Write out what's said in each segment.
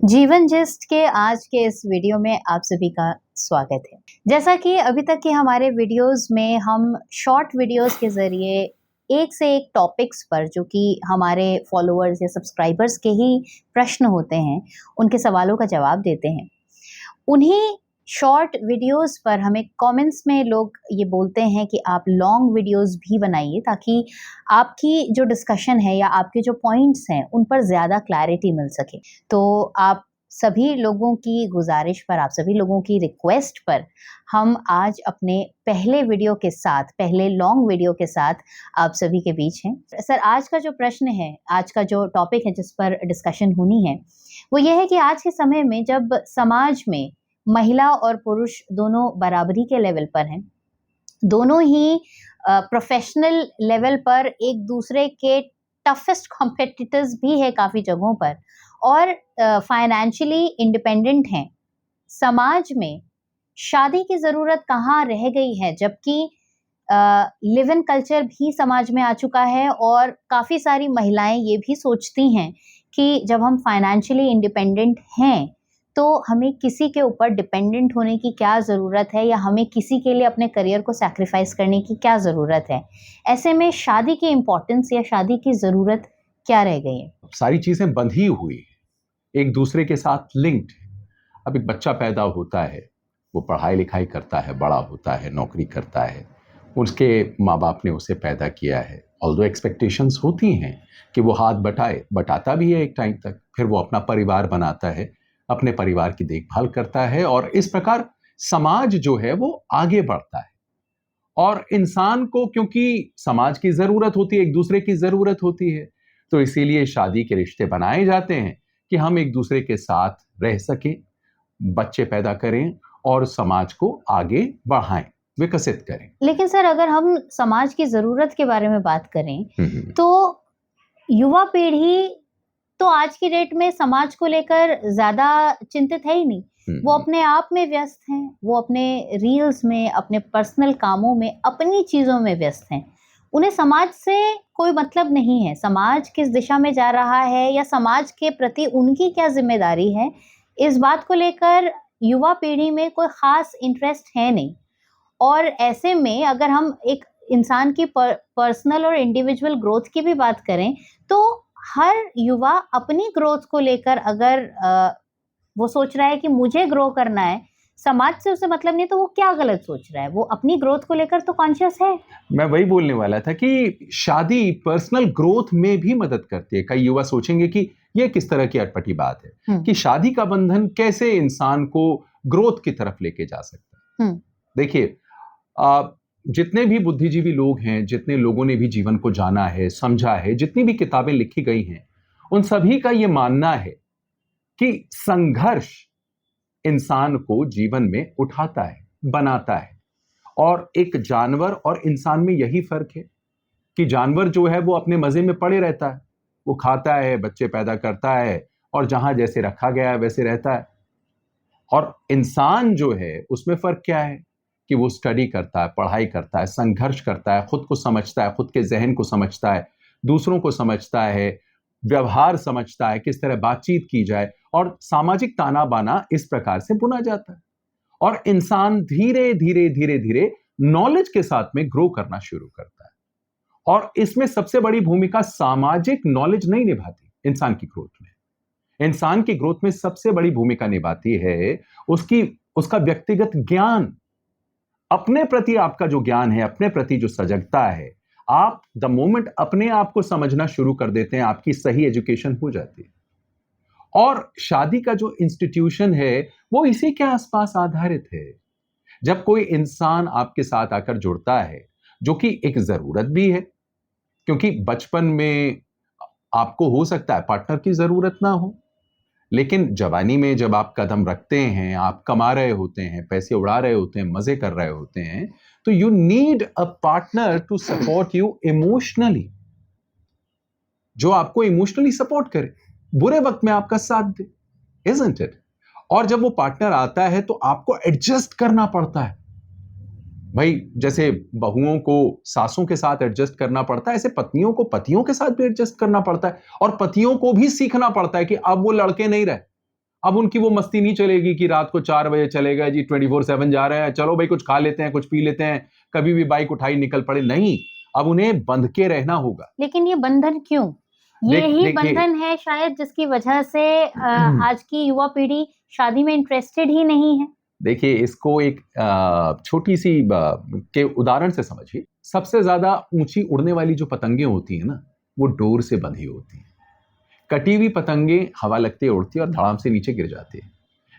जीवन जिस्ट के आज के इस वीडियो में आप सभी का स्वागत है। जैसा कि अभी तक के हमारे वीडियोस में हम शॉर्ट वीडियोस के ज़रिए एक से एक टॉपिक्स पर जो कि हमारे फॉलोअर्स या सब्सक्राइबर्स के ही प्रश्न होते हैं, उनके सवालों का जवाब देते हैं। उन्हीं शॉर्ट वीडियोस पर हमें कमेंट्स में लोग ये बोलते हैं कि आप लॉन्ग वीडियोस भी बनाइए ताकि आपकी जो डिस्कशन है या आपके जो पॉइंट्स हैं उन पर ज़्यादा क्लैरिटी मिल सके। तो आप सभी लोगों की गुजारिश पर, आप सभी लोगों की रिक्वेस्ट पर हम आज अपने पहले वीडियो के साथ, पहले लॉन्ग वीडियो के साथ आप सभी के बीच हैं। सर, आज का जो प्रश्न है, आज का जो टॉपिक है जिस पर डिस्कशन होनी है, वो ये है कि आज के समय में जब समाज में महिला और पुरुष दोनों बराबरी के लेवल पर हैं, दोनों ही प्रोफेशनल लेवल पर एक दूसरे के टफेस्ट कॉम्पिटिटर्स भी है काफ़ी जगहों पर और फाइनेंशियली इंडिपेंडेंट हैं। समाज में शादी की ज़रूरत कहाँ रह गई है, जबकि लिव इन कल्चर भी समाज में आ चुका है और काफ़ी सारी महिलाएं ये भी सोचती हैं कि जब हम फाइनेंशियली इंडिपेंडेंट हैं तो हमें किसी के ऊपर डिपेंडेंट होने की क्या ज़रूरत है या हमें किसी के लिए अपने करियर को सैक्रिफाइस करने की क्या ज़रूरत है। ऐसे में शादी की इम्पोर्टेंस या शादी की ज़रूरत क्या रह गई है? सारी चीज़ें बंधी हुई, एक दूसरे के साथ लिंक्ड। अब एक बच्चा पैदा होता है, वो पढ़ाई लिखाई करता है, बड़ा होता है, नौकरी करता है, उसके माँ बाप ने उसे पैदा किया है। ऑल्दो एक्सपेक्टेशंस होती हैं कि वो हाथ बटाता भी है एक टाइम तक, फिर वो अपना परिवार बनाता है, अपने परिवार की देखभाल करता है और इस प्रकार समाज जो है वो आगे बढ़ता है। और इंसान को क्योंकि समाज की ज़रूरत होती है, एक दूसरे की ज़रूरत होती है, तो इसीलिए शादी के रिश्ते बनाए जाते हैं कि हम एक दूसरे के साथ रह सकें, बच्चे पैदा करें और समाज को आगे बढ़ाएं, विकसित करें। लेकिन सर, अगर हम समाज की ज़रूरत के बारे में बात करें तो युवा पीढ़ी तो आज की डेट में समाज को लेकर ज़्यादा चिंतित है ही नहीं। वो अपने आप में व्यस्त हैं, वो अपने रील्स में, अपने पर्सनल कामों में, अपनी चीज़ों में व्यस्त हैं। उन्हें समाज से कोई मतलब नहीं है। समाज किस दिशा में जा रहा है या समाज के प्रति उनकी क्या ज़िम्मेदारी है, इस बात को लेकर युवा पीढ़ी में कोई ख़ास इंटरेस्ट है नहीं। और ऐसे में अगर हम एक इंसान की पर्सनल और इंडिविजुअल ग्रोथ की भी बात करें तो हर युवा अपनी ग्रोथ को लेकर अगर वो सोच रहा है कि मुझे ग्रो करना है, समाज से उसे मतलब नहीं, तो वो क्या गलत सोच रहा है? वो अपनी ग्रोथ को लेकर तो कॉन्शियस है। मैं वही बोलने वाला था कि शादी पर्सनल ग्रोथ में भी मदद करती है। कई युवा सोचेंगे कि ये किस तरह की अटपटी बात है कि शादी का बंधन कैसे इंसान को ग्रोथ की तरफ लेके जा सकता है। देखिए, जितने भी बुद्धिजीवी लोग हैं, जितने लोगों ने भी जीवन को जाना है, समझा है, जितनी भी किताबें लिखी गई हैं, उन सभी का ये मानना है कि संघर्ष इंसान को जीवन में उठाता है, बनाता है। और एक जानवर और इंसान में यही फर्क है कि जानवर जो है वो अपने मजे में पड़े रहता है, वो खाता है, बच्चे पैदा करता है और जहां जैसे रखा गया है वैसे रहता है। और इंसान जो है उसमें फर्क क्या है कि वो स्टडी करता है, पढ़ाई करता है, संघर्ष करता है, खुद को समझता है, खुद के जहन को समझता है, दूसरों को समझता है, व्यवहार समझता है, किस तरह बातचीत की जाए और सामाजिक ताना बाना इस प्रकार से बुना जाता है। और इंसान धीरे धीरे धीरे धीरे नॉलेज के साथ में ग्रो करना शुरू करता है और इसमें सबसे बड़ी भूमिका सामाजिक नॉलेज नहीं निभाती इंसान की ग्रोथ में। इंसान की ग्रोथ में सबसे बड़ी भूमिका निभाती है उसका व्यक्तिगत ज्ञान। अपने प्रति आपका जो ज्ञान है, अपने प्रति जो सजगता है, आप द मोमेंट अपने आप को समझना शुरू कर देते हैं, आपकी सही एजुकेशन हो जाती है। और शादी का जो इंस्टीट्यूशन है वो इसी के आसपास आधारित है। जब कोई इंसान आपके साथ आकर जुड़ता है, जो कि एक जरूरत भी है, क्योंकि बचपन में आपको हो सकता है पार्टनर की जरूरत ना हो, लेकिन जवानी में जब आप कदम रखते हैं, आप कमा रहे होते हैं, पैसे उड़ा रहे होते हैं, मजे कर रहे होते हैं, तो you need a partner to support you emotionally, जो आपको इमोशनली सपोर्ट करे, बुरे वक्त में आपका साथ दे, इजंट इट? और जब वो पार्टनर आता है तो आपको एडजस्ट करना पड़ता है। भाई, जैसे बहुओं को सासों के साथ एडजस्ट करना पड़ता है, ऐसे पत्नियों को पतियों के साथ भी एडजस्ट करना पड़ता है और पतियों को भी सीखना पड़ता है कि अब वो लड़के नहीं रहे, अब उनकी वो मस्ती नहीं चलेगी कि रात को 4 बजे चलेगा जी, 24/7 जा रहे हैं, चलो भाई कुछ खा लेते हैं, कुछ पी लेते हैं, कभी भी बाइक उठाई निकल पड़े, नहीं। अब उन्हें बंध के रहना होगा। लेकिन ये बंधन क्यों? ये ही देखिए बंधन है शायद जिसकी वजह से आज की युवा पीढ़ी शादी में इंटरेस्टेड ही नहीं है। देखिए, इसको एक छोटी सी के उदाहरण से समझिए। सबसे ज्यादा ऊंची उड़ने वाली जो पतंगे होती हैं ना, वो डोर से बंधी होती हैं। कटी हुई पतंगे हवा लगते उड़ती है और धड़ाम से नीचे गिर जाती है।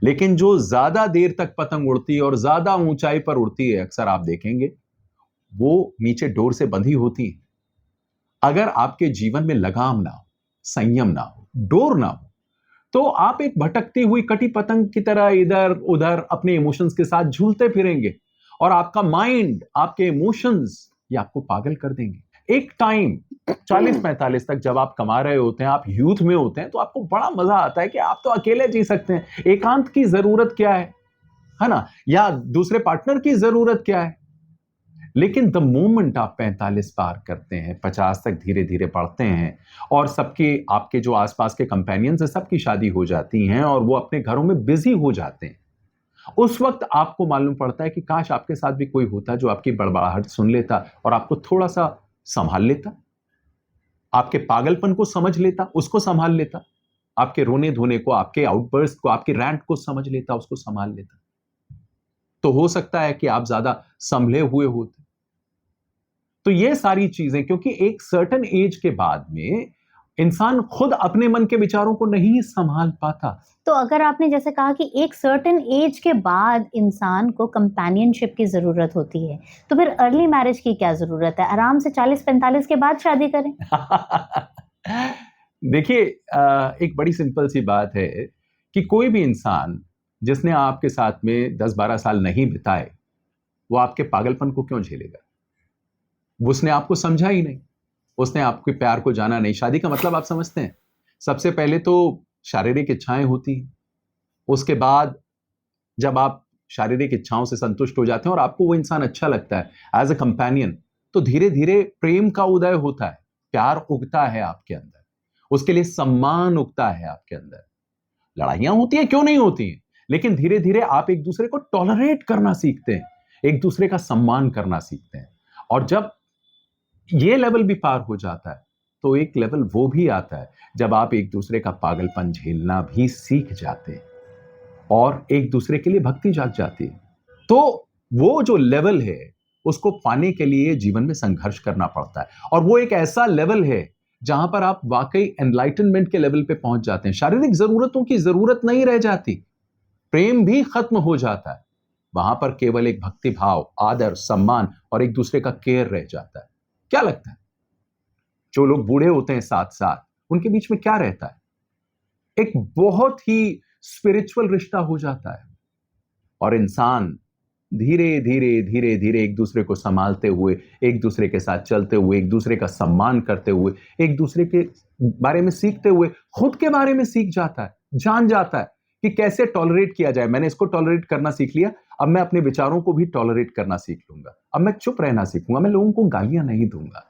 लेकिन जो ज्यादा देर तक पतंग उड़ती है और ज्यादा ऊंचाई पर उड़ती है, अक्सर आप देखेंगे वो नीचे डोर से बंधी होती है। अगर आपके जीवन में लगाम ना हो, संयम ना हो, डोर ना हो, तो आप एक भटकती हुई कटी पतंग की तरह इधर उधर अपने इमोशंस के साथ झूलते फिरेंगे और आपका माइंड, आपके इमोशंस ये आपको पागल कर देंगे। एक टाइम 40-45 तक जब आप कमा रहे होते हैं, आप यूथ में होते हैं, तो आपको बड़ा मजा आता है कि आप तो अकेले जी सकते हैं। एकांत की जरूरत क्या है ना? या दूसरे पार्टनर की जरूरत क्या है? लेकिन द मोमेंट आप 45 पार करते हैं, 50 तक धीरे धीरे बढ़ते हैं और सबके, आपके जो आसपास के कंपेनियंस हैं, सबकी शादी हो जाती हैं और वो अपने घरों में बिजी हो जाते हैं, उस वक्त आपको मालूम पड़ता है कि काश आपके साथ भी कोई होता जो आपकी बड़बड़ाहट सुन लेता और आपको थोड़ा सा संभाल लेता, आपके पागलपन को समझ लेता, उसको संभाल लेता, आपके रोने धोने को, आपके आउटबर्स्ट को, आपके रैंट को समझ लेता, उसको संभाल लेता, तो हो सकता है कि आप ज्यादा संभले हुए होते। तो ये सारी चीजें, क्योंकि एक सर्टेन एज के बाद में इंसान खुद अपने मन के विचारों को नहीं संभाल पाता। तो अगर आपने जैसे कहा कि एक सर्टेन एज के बाद इंसान को कंपेनियनशिप की जरूरत होती है, तो फिर अर्ली मैरिज की क्या जरूरत है? आराम से 40-45 के बाद शादी करें। देखिए, एक बड़ी सिंपल सी बात है कि कोई भी इंसान जिसने आपके साथ में 10-12 साल नहीं बिताए, वो आपके पागलपन को क्यों झेलेगा? उसने आपको समझा ही नहीं, उसने आपके प्यार को जाना नहीं। शादी का मतलब आप समझते हैं, सबसे पहले तो शारीरिक इच्छाएं होती हैं, उसके बाद जब आप शारीरिक इच्छाओं से संतुष्ट हो जाते हैं और आपको वो इंसान अच्छा लगता है एज अ कंपेनियन, तो धीरे धीरे प्रेम का उदय होता है, प्यार उगता है आपके अंदर, उसके लिए सम्मान उगता है आपके अंदर। लड़ाइयां होती हैं, क्यों नहीं होती हैं, लेकिन धीरे धीरे आप एक दूसरे को टॉलरेट करना सीखते हैं, एक दूसरे का सम्मान करना सीखते हैं। और जब ये लेवल भी पार हो जाता है, तो एक लेवल वो भी आता है जब आप एक दूसरे का पागलपन झेलना भी सीख जाते हैं और एक दूसरे के लिए भक्ति जाग जाती है। तो वो जो लेवल है, उसको पाने के लिए जीवन में संघर्ष करना पड़ता है और वो एक ऐसा लेवल है जहां पर आप वाकई एनलाइटनमेंट के लेवल पे पहुंच जाते हैं। शारीरिक जरूरतों की जरूरत नहीं रह जाती, प्रेम भी खत्म हो जाता है, वहां पर केवल एक भक्ति भाव, आदर, सम्मान और एक दूसरे का केयर रह जाता है। क्या लगता है, जो लोग बूढ़े होते हैं साथ साथ, उनके बीच में क्या रहता है? एक बहुत ही स्पिरिचुअल रिश्ता हो जाता है और इंसान धीरे धीरे धीरे धीरे एक दूसरे को संभालते हुए, एक दूसरे के साथ चलते हुए, एक दूसरे का सम्मान करते हुए, एक दूसरे के बारे में सीखते हुए, खुद के बारे में सीख जाता है, जान जाता है कि कैसे टॉलरेट किया जाए। मैंने इसको टॉलरेट करना सीख लिया, अब मैं अपने विचारों को भी टॉलरेट करना सीख लूंगा, अब मैं चुप रहना सीखूंगा, मैं लोगों को गालियां नहीं दूंगा।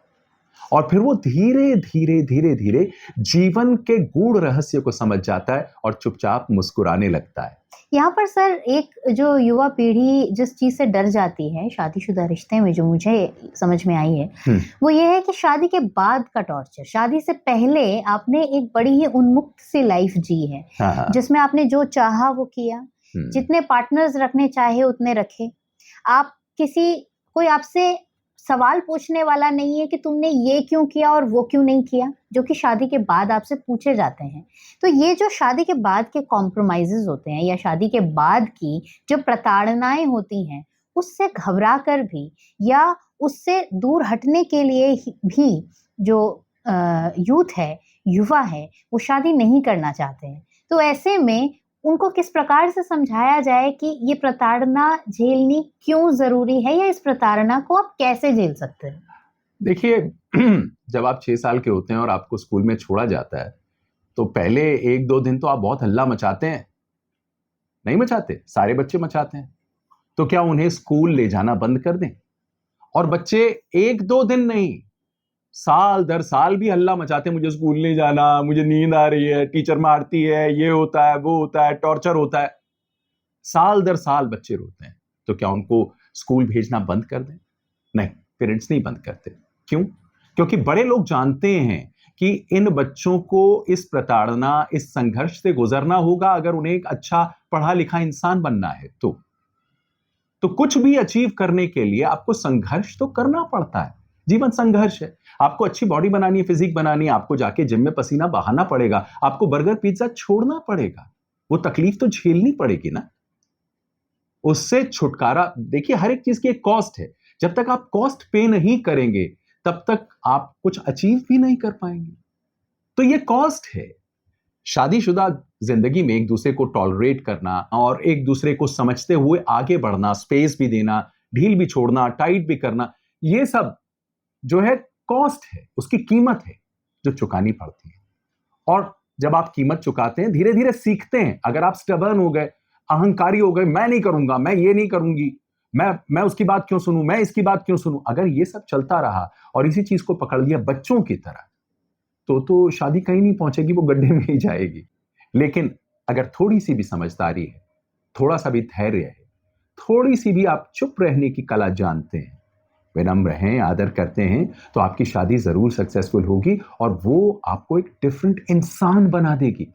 और फिर वो धीरे धीरे धीरे धीरे जीवन के गूढ़ रहस्य को समझ जाता है और चुपचाप मुस्कुराने लगता है। यहाँ पर सर एक जो युवा पीढ़ी जिस चीज से डर जाती है शादीशुदा रिश्ते में, जो मुझे समझ में आई है, वो ये है कि शादी के बाद का टॉर्चर। शादी से पहले आपने एक बड़ी ही उन्मुक्त सी लाइफ जी है, जिसमें आपने जो चाहा वो किया, जितने पार्टनर्स रखने चाहे उतने रखे। आप कोई आपसे सवाल पूछने वाला नहीं है कि तुमने ये क्यों किया और वो क्यों नहीं किया, जो कि शादी के बाद आपसे पूछे जाते हैं। तो ये जो शादी के बाद के कॉम्प्रोमाइजेस होते हैं या शादी के बाद की जो प्रताड़नाएं होती हैं, उससे घबरा कर भी या उससे दूर हटने के लिए भी जो यूथ है, युवा है, वो शादी नहीं करना चाहते हैं। तो ऐसे में उनको किस प्रकार से समझाया जाए कि ये प्रताड़ना झेलनी क्यों जरूरी है या इस प्रताड़ना को आप कैसे झेल सकते हैं? देखिए, जब आप 6 साल के होते हैं और आपको स्कूल में छोड़ा जाता है, तो पहले 1-2 दिन तो आप बहुत हल्ला मचाते हैं, नहीं मचाते? सारे बच्चे मचाते हैं। तो क्या उन्हें स्कूल ले जाना बंद कर दें? और बच्चे 1-2 दिन नहीं, साल दर साल भी हल्ला मचाते हैं, मुझे स्कूल नहीं जाना, मुझे नींद आ रही है, टीचर मारती है, ये होता है, वो होता है, टॉर्चर होता है। साल दर साल बच्चे रोते हैं। तो क्या उनको स्कूल भेजना बंद कर दें? नहीं, पेरेंट्स नहीं बंद करते। क्यों? क्योंकि बड़े लोग जानते हैं कि इन बच्चों को इस प्रताड़ना, इस संघर्ष से गुजरना होगा अगर उन्हें एक अच्छा पढ़ा लिखा इंसान बनना है। तो कुछ भी अचीव करने के लिए आपको संघर्ष तो करना पड़ता है। जीवन संघर्ष है। आपको अच्छी बॉडी बनानी है, फिजिक बनानी है, आपको जाके जिम में पसीना बहाना पड़ेगा, आपको बर्गर पिज्जा छोड़ना पड़ेगा, वो तकलीफ तो झेलनी पड़ेगी ना। उससे छुटकारा, देखिए हर एक चीज की एक कॉस्ट है। जब तक आप कॉस्ट पे नहीं करेंगे तब तक आप कुछ अचीव भी नहीं कर पाएंगे। तो ये कॉस्ट है। शादीशुदा जिंदगी में एक दूसरे को टॉलरेट करना और एक दूसरे को समझते हुए आगे बढ़ना, स्पेस भी देना, ढील भी छोड़ना, टाइट भी करना, ये सब जो है कॉस्ट है, उसकी कीमत है जो चुकानी पड़ती है। और जब आप कीमत चुकाते हैं, धीरे धीरे सीखते हैं। अगर आप स्टबर्न हो गए, अहंकारी हो गए, मैं नहीं करूंगा, मैं ये नहीं करूंगी, मैं उसकी बात क्यों सुनूं, मैं इसकी बात क्यों सुनूं, अगर ये सब चलता रहा और इसी चीज को पकड़ लिया बच्चों की तरह, तो शादी कहीं नहीं पहुंचेगी, वो गड्ढे में ही जाएगी। लेकिन अगर थोड़ी सी भी समझदारी है, थोड़ा सा भी धैर्य है, थोड़ी सी भी आप चुप रहने की कला जानते हैं, विनम्र हैं, आदर करते हैं, तो आपकी शादी जरूर सक्सेसफुल होगी और वो आपको एक डिफरेंट इंसान बना देगी।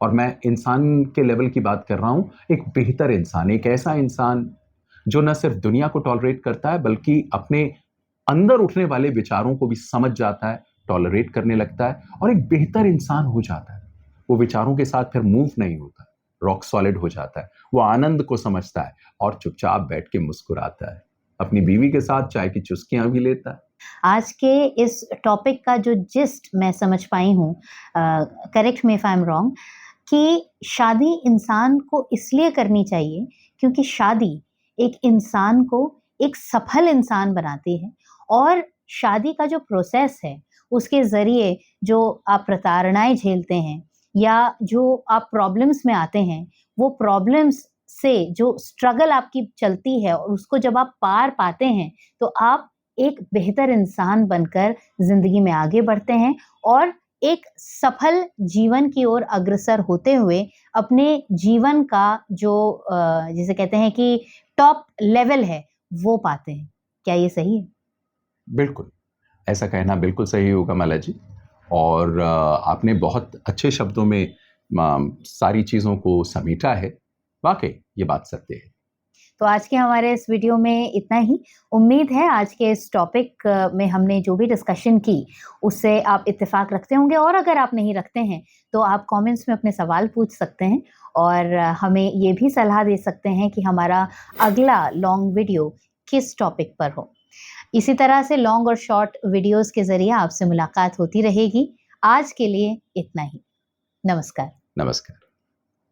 और मैं इंसान के लेवल की बात कर रहा हूं, एक बेहतर इंसान, एक ऐसा इंसान जो न सिर्फ दुनिया को टॉलरेट करता है बल्कि अपने अंदर उठने वाले विचारों को भी समझ जाता है, टॉलरेट करने लगता है और एक बेहतर इंसान हो जाता है। वो विचारों के साथ फिर मूव नहीं होता, रॉक सॉलिड हो जाता है। वो आनंद को समझता है और चुपचाप बैठ के मुस्कुराता है, अपनी बीवी के साथ चाय की चुस्कियां भी लेता है। आज के इस टॉपिक का जो जिस्ट मैं समझ पाई हूँ, correct me if I am wrong, कि शादी इंसान को इसलिए करनी चाहिए क्योंकि शादी एक इंसान को एक सफल इंसान बनाती है। और शादी का जो प्रोसेस है उसके ज़रिए जो आप प्रताड़नाएं झेलते हैं या जो आप प्रॉब्लम्स में आते हैं, वो प्रॉब्लम्स से जो स्ट्रगल आपकी चलती है और उसको जब आप पार पाते हैं तो आप एक बेहतर इंसान बनकर ज़िंदगी में आगे बढ़ते हैं और एक सफल जीवन की ओर अग्रसर होते हुए अपने जीवन का जो जिसे कहते हैं कि टॉप लेवल है वो पाते हैं। क्या ये सही है? बिल्कुल, ऐसा कहना बिल्कुल सही होगा माला जी। और आपने बहुत अच्छे शब्दों में सारी चीज़ों को समेटा है। वाक़ई ये बात सत्य है। तो आज के हमारे इस वीडियो में इतना ही। उम्मीद है आज के इस टॉपिक में हमने जो भी डिस्कशन की उससे आप इत्तेफाक रखते होंगे, और अगर आप नहीं रखते हैं तो आप कमेंट्स में अपने सवाल पूछ सकते हैं और हमें ये भी सलाह दे सकते हैं कि हमारा अगला लॉन्ग वीडियो किस टॉपिक पर हो। इसी तरह से लॉन्ग और शॉर्ट वीडियोस के ज़रिए आपसे मुलाकात होती रहेगी। आज के लिए इतना ही। नमस्कार। नमस्कार।